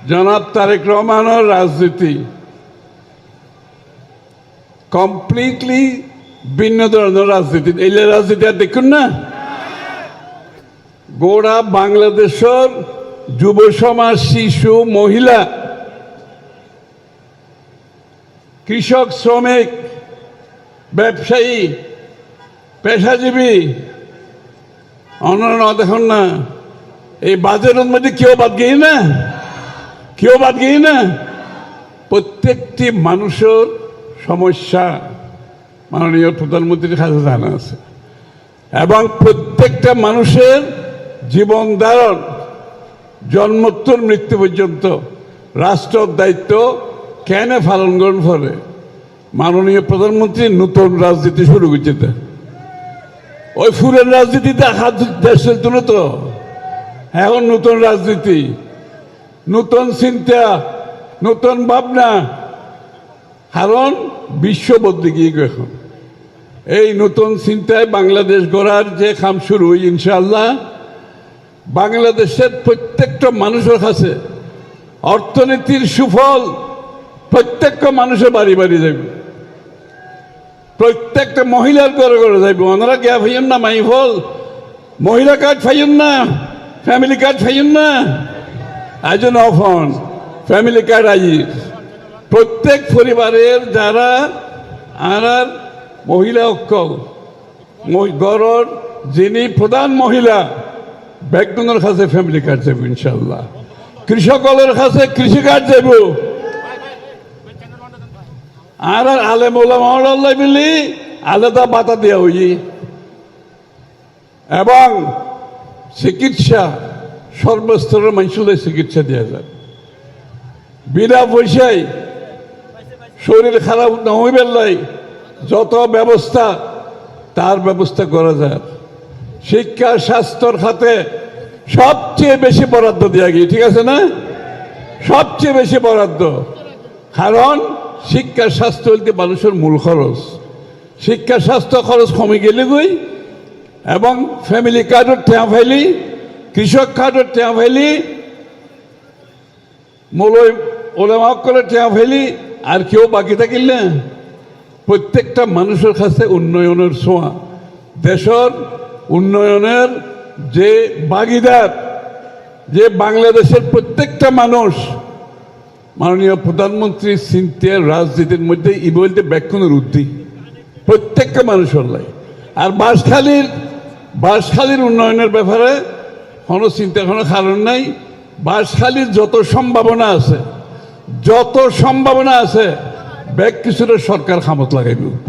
জনাব তারেক রহমানের রাজনীতি কমপ্লিটলি ভিন্ন ধরনের রাজনীতি। এই রাজনীতি আর দেখুন না, গোড়া বাংলাদেশের যুব সমাজ, শিশু, মহিলা, কৃষক, শ্রমিক, ব্যবসায়ী, পেশাজীবী, অন্যান্য দেখুন না, এই বাজারের মধ্যে কেউ বাদ গিয়ে না, কেউ বাদ গিয়ে না। প্রত্যেকটি মানুষের সমস্যা মাননীয় প্রধানমন্ত্রীর কাছে জানা আছে, এবং প্রত্যেকটা মানুষের জীবন ধারণ জন্মোত্তর মৃত্যু পর্যন্ত রাষ্ট্রের দায়িত্ব কেন পালন করেন ফলে মাননীয় প্রধানমন্ত্রী নতুন রাজনীতি শুরু করছে। ওই ফুরের রাজনীতিতে হাত দেশ চলত না তো, এখন নতুন রাজনীতি, নতুন চিন্তা, নতুন ভাবনা, কারণ বিশ্ব বদলে গিয়ে এখন এই নতুন চিন্তায় বাংলাদেশ গড়ার যে কাম শুরু, ইনশাআল্লাহ বাংলাদেশের প্রত্যেকটা মানুষের কাছে অর্থনীতির সুফল প্রত্যেকটা মানুষের বাড়ি বাড়ি যাবে, প্রত্যেকটা মহিলার ঘরে ঘরে যাইব। ওনারা গিয়া ফাইন না মাইফল মহিলা কার্ড ফাইন না, ফ্যামিলি কার্ড ফাইন না, আয়োজন অফন ফ্যামিলি কার্ড আই প্রত্যেক পরিবারের যারা আর মহিলা অক্ষল গড়র যিনি প্রধান মহিলা ব্যাকগ্রাউন্ডের কাছে ফ্যামিলি কার্ড যাব ইনশাল্লাহ, কৃষকের কাছে কৃষি কার্ড যাব, আর আলেম ওলামা মিলি আলাদা বাতা দেওয়া হই, এবং চিকিৎসা সর্বস্তরের মানুষের চিকিৎসা দেওয়া যায় বিনা পয়সায়। শরীর খারাপ না হইবার লাই যত ব্যবস্থা তার ব্যবস্থা করা যায়। শিক্ষা স্বাস্থ্যর খাতে সবচেয়ে বেশি বরাদ্দ দেওয়া গিয়ে, ঠিক আছে না, সবচেয়ে বেশি বরাদ্দ। কারণ শিক্ষা স্বাস্থ্য হইতে মানুষের মূল খরচ, শিক্ষা স্বাস্থ্য খরচ কমে গেলে গই, এবং ফ্যামিলি কার্ডের টেয়া ফাইলি, কৃষক কার্ডের টেয়া ফাইলি, মৌলই ওলামা করে টেয়া ফাইলি, আর কেউ বাকি থাকিল না। প্রত্যেকটা মানুষের কাছে উন্নয়নের ছোঁয়া, দেশের উন্নয়নের যে ভাগিদার, যে বাংলাদেশের প্রত্যেকটা মানুষ মাননীয় প্রধানমন্ত্রী চিন্তার রাজনীতির মধ্যে ই বলতে ব্যাখ্যানের উদ্ধি প্রত্যেকটা মানুষের লাই। আর বাঁশখালীর উন্নয়নের ব্যাপারে কোনো চিন্তা, কোনো কারণ নাই। বাঁশখালীর যত সম্ভাবনা আছে ব্যাগ কিছুটা সরকার খামত লাগাইব।